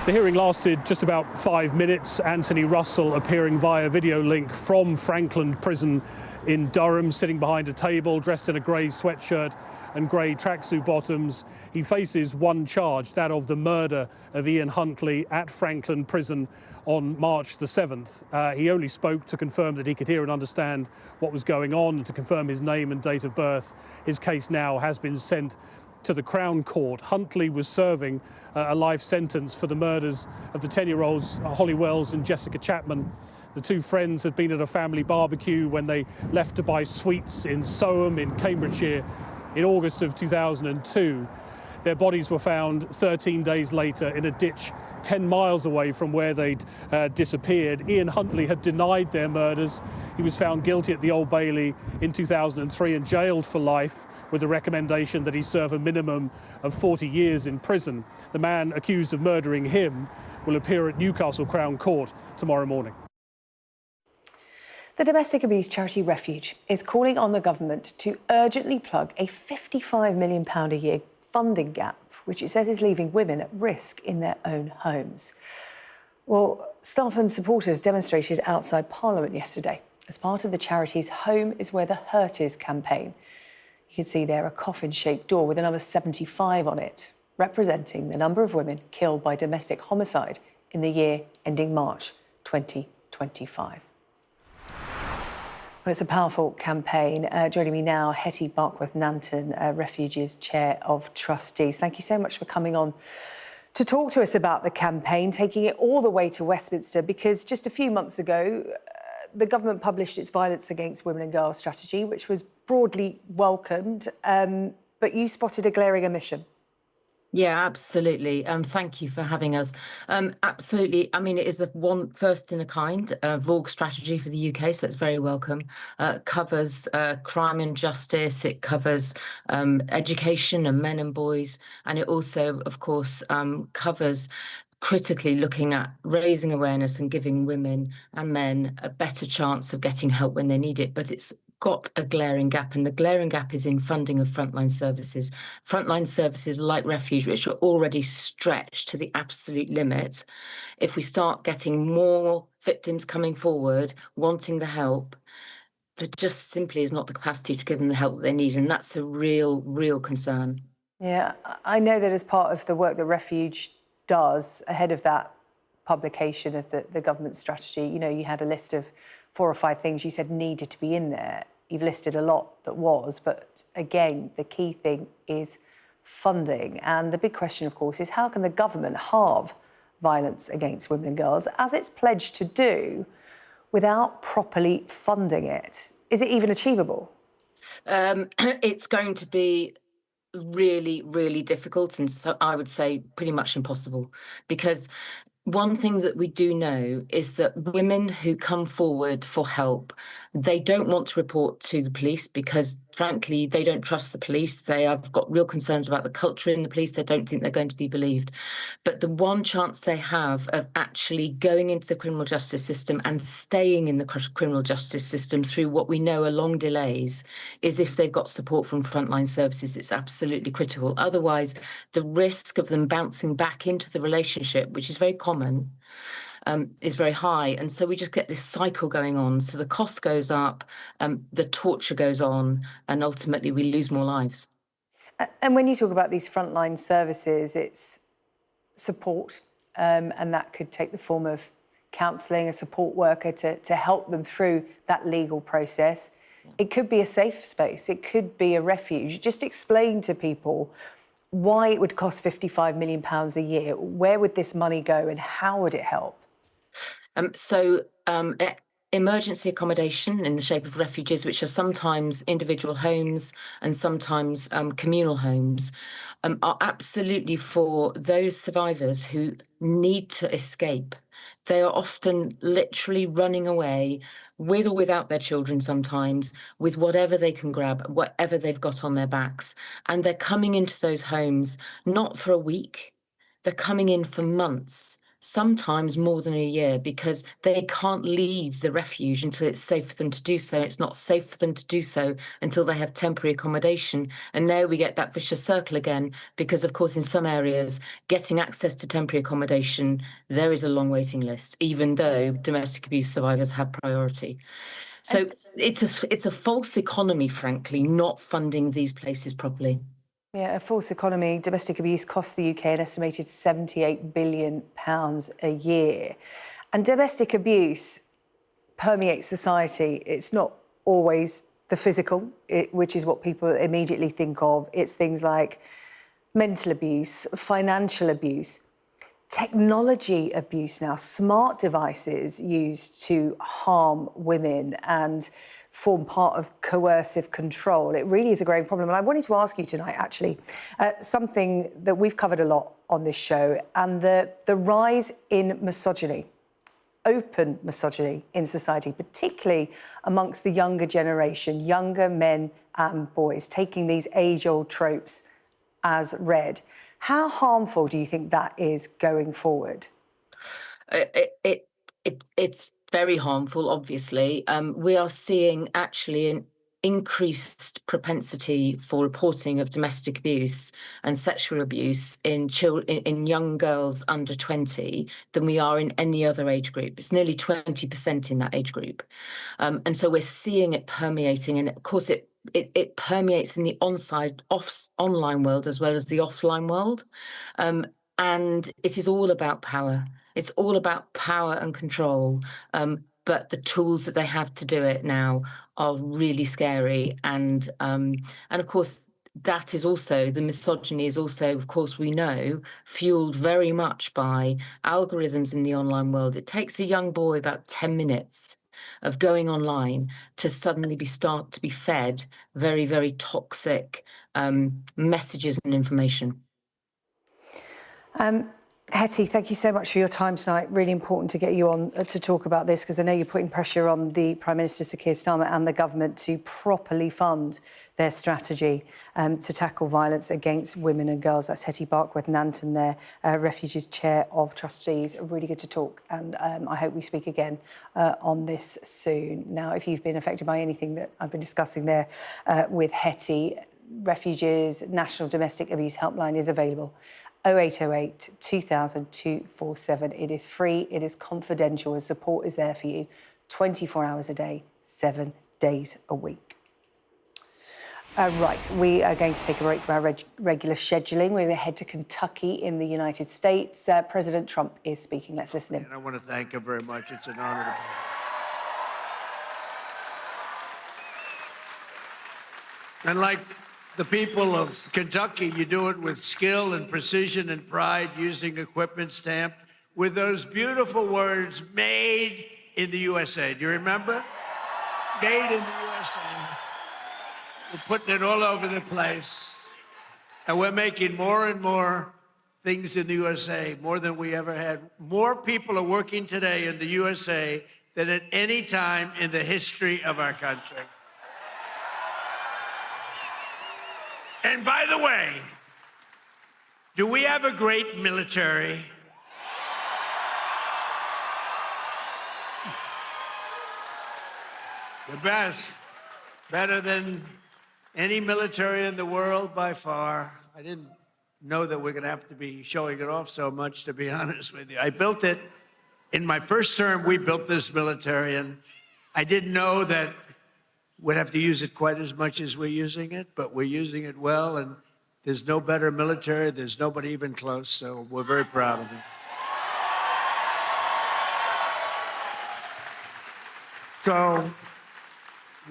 The hearing lasted just about 5 minutes. Anthony Russell appearing via video link from Franklin Prison in Durham, sitting behind a table, dressed in a grey sweatshirt and grey tracksuit bottoms. He faces one charge, that of the murder of Ian Huntley at Franklin Prison on March the 7th. He only spoke to confirm that he could hear and understand what was going on and to confirm his name and date of birth. His case now has been sent to the Crown Court. Huntley was serving a life sentence for the murders of the 10-year-olds Holly Wells and Jessica Chapman. The two friends had been at a family barbecue when they left to buy sweets in Soham in Cambridgeshire in August of 2002. Their bodies were found 13 days later in a ditch 10 miles away from where they'd disappeared. Ian Huntley had denied their murders. He was found guilty at the Old Bailey in 2003 and jailed for life, with the recommendation that he serve a minimum of 40 years in prison. The man accused of murdering him will appear at Newcastle Crown Court tomorrow morning. The domestic abuse charity Refuge is calling on the government to urgently plug a £55 million a year funding gap, which it says is leaving women at risk in their own homes. Well, staff and supporters demonstrated outside Parliament yesterday as part of the charity's Home is Where the Hurt Is campaign. You can see there a coffin-shaped door with the number 75 on it, representing the number of women killed by domestic homicide in the year ending March 2025. Well, it's a powerful campaign. Joining me now, Hetty Barkworth-Nanton, Refuge's Chair of Trustees. Thank you so much for coming on to talk to us about the campaign, taking it all the way to Westminster, because just a few months ago, the government published its Violence Against Women and Girls strategy, which was broadly welcomed, but you spotted a glaring omission. Yeah, absolutely. Thank you for having us. Absolutely. I mean, it is the one first in a kind VOG strategy for the UK, so it's very welcome. Covers crime and justice. It covers education and men and boys. And it also, of course, covers critically looking at raising awareness and giving women and men a better chance of getting help when they need it. But it's got a glaring gap, and the glaring gap is in funding of frontline services. Frontline services like Refuge, which are already stretched to the absolute limit. If we start getting more victims coming forward, wanting the help, there just simply is not the capacity to give them the help that they need, and that's a real concern. Yeah, I know that as part of the work that Refuge does ahead of that publication of the government strategy, you know, you had a list of 4 or 5 things you said needed to be in there. You've listed a lot that was, but again, the key thing is funding. And the big question, of course, is how can the government halve violence against women and girls, as it's pledged to do, without properly funding it? Is it even achievable? It's going to be really difficult, and so I would say pretty much impossible, because one thing that we do know is that women who come forward for help, they don't want to report to the police because frankly, they don't trust the police. They have got real concerns about the culture in the police. They don't think they're going to be believed. But the one chance they have of actually going into the criminal justice system and staying in the criminal justice system through what we know are long delays is if they've got support from frontline services. It's absolutely critical. Otherwise, the risk of them bouncing back into the relationship, which is very common, is very high. And so we just get this cycle going on. So the cost goes up, the torture goes on, and ultimately we lose more lives. And when you talk about these frontline services, it's support, and that could take the form of counselling, a support worker to help them through that legal process. Yeah. It could be a safe space. It could be a refuge. Just explain to people why it would cost £55 million a year. Where would this money go and how would it help? Emergency accommodation in the shape of refuges, which are sometimes individual homes and sometimes communal homes, are absolutely for those survivors who need to escape. They are often literally running away with or without their children sometimes, with whatever they can grab, whatever they've got on their backs. And they're coming into those homes not for a week, they're coming in for months, sometimes more than a year, because they can't leave the refuge until it's safe for them to do so. It's not safe for them to do so until they have temporary accommodation. And there we get that vicious circle again, because, of course, in some areas, getting access to temporary accommodation, there is a long waiting list, even though domestic abuse survivors have priority. So it's a false economy, frankly, not funding these places properly. Yeah, a false economy. Domestic abuse costs the UK an estimated £78 billion a year. And domestic abuse permeates society. It's not always the physical, which is what people immediately think of. It's things like mental abuse, financial abuse, technology abuse now, smart devices used to harm women and form part of coercive control. It really is a growing problem. And I wanted to ask you tonight, actually, something that we've covered a lot on this show, and the rise in misogyny, open misogyny in society, particularly amongst the younger generation, younger men and boys, taking these age-old tropes as read. How harmful do you think that is going forward? It's very harmful, obviously. We are seeing actually an increased propensity for reporting of domestic abuse and sexual abuse in young girls under 20 than we are in any other age group. It's nearly 20% in that age group. And so we're seeing it permeating, and of course it permeates in the online world as well as the offline world. And it is all about power. It's all about power and control. But the tools that they have to do it now are really scary. And of course, that is also, the misogyny is also, of course, we know, fueled very much by algorithms in the online world. It takes a young boy about 10 minutes of going online to suddenly start to be fed very, very toxic messages and information. Hetty, thank you so much for your time tonight. Really important to get you on to talk about this, because I know you're putting pressure on the Prime Minister, Sir Keir Starmer, and the government to properly fund their strategy to tackle violence against women and girls. That's Hetty Barkworth-Nanton there, Refuge's Chair of Trustees. Really good to talk, and I hope we speak again on this soon. Now, if you've been affected by anything that I've been discussing there with Hetty, Refuge's National Domestic Abuse Helpline is available. 0808 2000 247. It is free, it is confidential, and support is there for you 24 hours a day, 7 days a week. Right, we are going to take a break from our regular scheduling. We're going to head to Kentucky in the United States. President Trump is speaking. Let's listen in. And I want to thank him very much. It's an honor to be here. And like the people of Kentucky, you do it with skill and precision and pride, using equipment stamped with those beautiful words, made in the USA. Do you remember? Made in the USA. We're putting it all over the place. And we're making more and more things in the USA, more than we ever had. More people are working today in the USA than at any time in the history of our country. And by the way, do we have a great military? The best. Better than any military in the world by far. I didn't know that we're going to have to be showing it off so much, to be honest with you. I built it. In my first term, we built this military, and I didn't know that we'd have to use it quite as much as we're using it, but we're using it well, and there's no better military. There's nobody even close, so we're very proud of it. So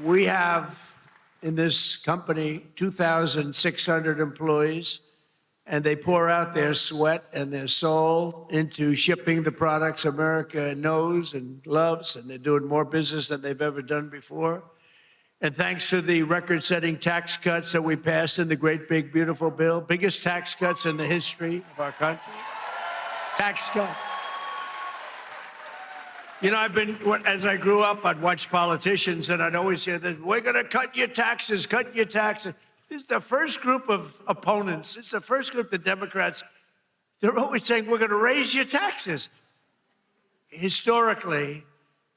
we have in this company 2,600 employees, and they pour out their sweat and their soul into shipping the products America knows and loves, and they're doing more business than they've ever done before. And thanks to the record-setting tax cuts that we passed in the great, big, beautiful bill, biggest tax cuts in the history of our country, tax cuts. You know, as I grew up, I'd watch politicians, and I'd always hear that, we're going to cut your taxes, cut your taxes. This is the first group of opponents. It's the first group, the Democrats. They're always saying, we're going to raise your taxes. Historically,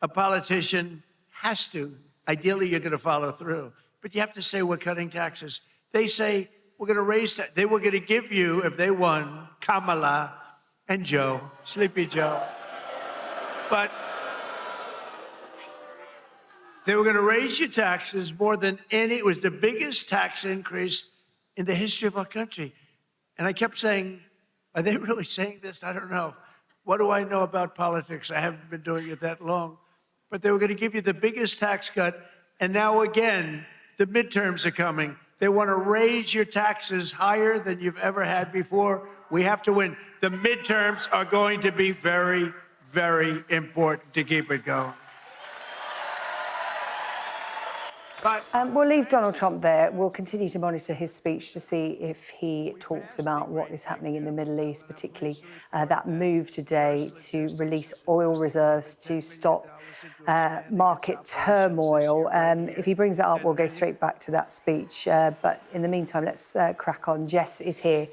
a politician has to. Ideally, you're going to follow through. But you have to say, we're cutting taxes. They say, we're going to raise that. They were going to give you, if they won, Kamala and Joe, Sleepy Joe. But they were going to raise your taxes more than any. It was the biggest tax increase in the history of our country. And I kept saying, are they really saying this? I don't know. What do I know about politics? I haven't been doing it that long. But they were going to give you the biggest tax cut. And now again, the midterms are coming. They want to raise your taxes higher than you've ever had before. We have to win. The midterms are going to be very, very important to keep it going. We'll leave Donald Trump there. We'll continue to monitor his speech to see if he talks about what is happening in the Middle East, particularly that move today to release oil reserves to stop market turmoil. If he brings it up, we'll go straight back to that speech. But in the meantime, let's crack on. Jess is here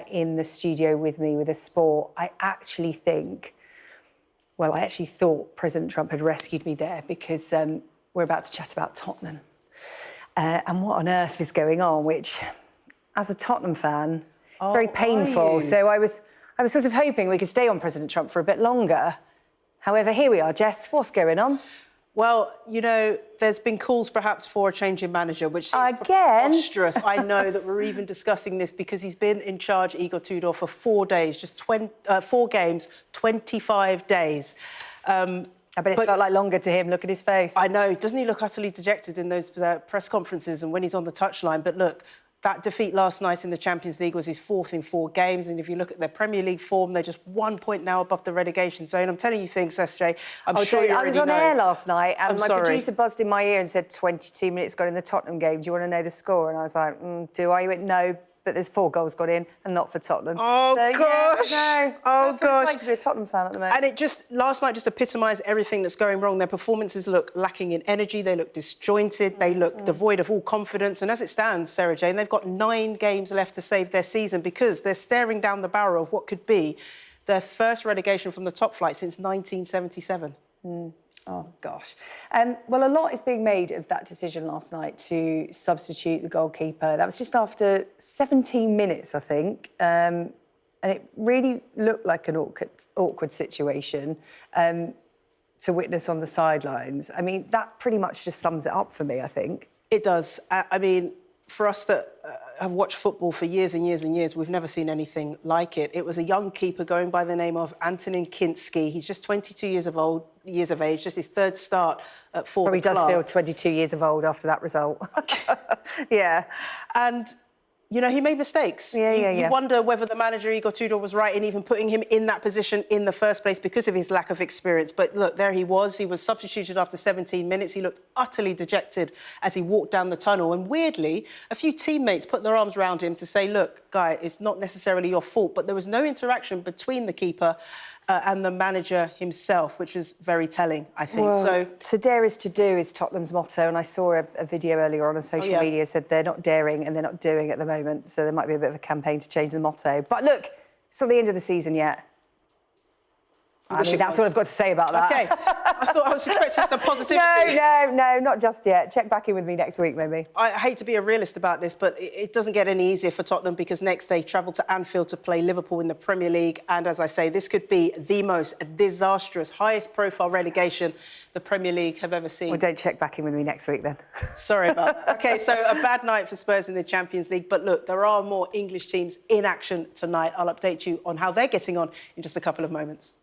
in the studio with me with a sport. I actually thought President Trump had rescued me there because we're about to chat about Tottenham and what on earth is going on, which, as a Tottenham fan, it's very painful. So I was sort of hoping we could stay on President Trump for a bit longer. However, here we are, Jess. What's going on? Well, you know, there's been calls perhaps for a change in manager, which seems preposterous. I know that we're even discussing this because he's been in charge, Igor Tudor, for 4 days, just 4 games, 25 days. I bet it's felt like longer to him. Look at his face. I know. Doesn't he look utterly dejected in those press conferences and when he's on the touchline? But look, that defeat last night in the Champions League was his 4th in 4 games. And if you look at their Premier League form, they're just 1 point now above the relegation zone. I'm telling you things, SJ. I'm sure you already know. I was on air last night and my producer buzzed in my ear and said 22 minutes gone in the Tottenham game. Do you want to know the score? And I was like, do I? He went, no. But there's 4 goals gone in and not for Tottenham. Oh, so, gosh. Yeah, no. Oh, That's gosh. what it's like to be a Tottenham fan at the moment. And it just, last night, just epitomised everything that's going wrong. Their performances look lacking in energy. They look disjointed. They look devoid of all confidence. And as it stands, Sarah-Jane, they've got 9 games left to save their season because they're staring down the barrel of what could be their first relegation from the top flight since 1977. Oh, gosh. Well, a lot is being made of that decision last night to substitute the goalkeeper. That was just after 17 minutes, I think. And it really looked like an awkward situation to witness on the sidelines. I mean, that pretty much just sums it up for me, I think. It does. I mean, for us that have watched football for years and years and years, we've never seen anything like it. It was a young keeper going by the name of Antonin Kinski. He's just 22 years of age, just his 3rd start for the club. Probably does feel 22 years of old after that result. Yeah. And, you know, he made mistakes. You wonder whether the manager, Igor Tudor, was right in even putting him in that position in the first place because of his lack of experience. But look, there he was. He was substituted after 17 minutes. He looked utterly dejected as he walked down the tunnel. And weirdly, a few teammates put their arms around him to say, look, guy, it's not necessarily your fault. But there was no interaction between the keeper and the manager himself, which was very telling, I think. Well, to dare is to do is Tottenham's motto, and I saw a video earlier on social media said they're not daring and they're not doing at the moment, so there might be a bit of a campaign to change the motto. But look, it's not the end of the season yet. I mean, that's what I've got to say about that. OK. I was expecting some positivity. No, not just yet. Check back in with me next week, maybe. I hate to be a realist about this, but it doesn't get any easier for Tottenham because next they travel to Anfield to play Liverpool in the Premier League. And as I say, this could be the most disastrous, highest-profile relegation the Premier League have ever seen. Well, don't check back in with me next week, then. Sorry about that. OK, so a bad night for Spurs in the Champions League. But look, there are more English teams in action tonight. I'll update you on how they're getting on in just a couple of moments.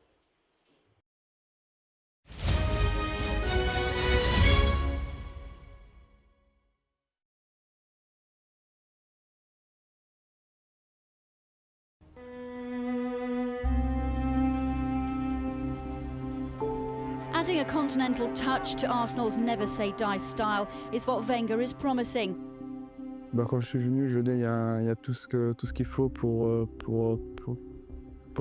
Adding a continental touch to Arsenal's never say die style is what Wenger is promising. Quand je suis venu, je veux dire, il y a tout ce qu'il faut pour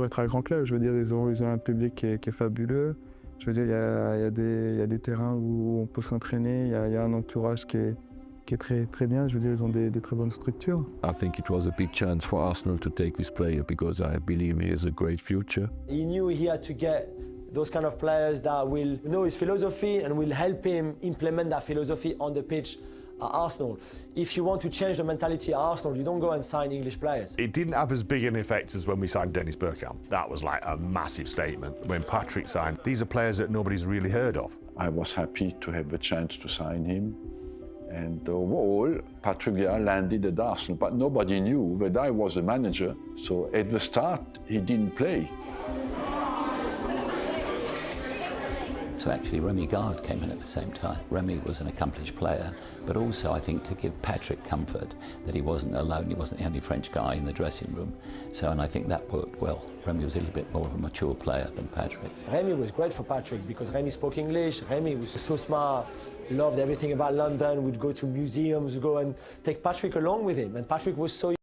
être un grand club. Je veux dire, ils ont un public qui est fabuleux. Je veux dire, il y a des terrains où on peut s'entraîner. Il y a un entourage qui est très bien. Je veux dire, ils ont des très bonnes structures. I think it was a big chance for Arsenal to take this player because I believe he has a great future. He knew he had to get those kind of players that will know his philosophy and will help him implement that philosophy on the pitch at Arsenal. If you want to change the mentality at Arsenal, you don't go and sign English players. It didn't have as big an effect as when we signed Dennis Bergkamp. That was like a massive statement. When Patrick signed, these are players that nobody's really heard of. I was happy to have the chance to sign him. And overall, Patrick Vieira landed at Arsenal, but nobody knew that I was a manager. So at the start, he didn't play. So actually Remy Gard came in at the same time. Remy was an accomplished player, but also I think to give Patrick comfort that he wasn't alone, he wasn't the only French guy in the dressing room. So, and I think that worked well. Remy was a little bit more of a mature player than Patrick. Remy was great for Patrick because Remy spoke English, Remy was so smart, loved everything about London, would go to museums, go and take Patrick along with him. And Patrick was so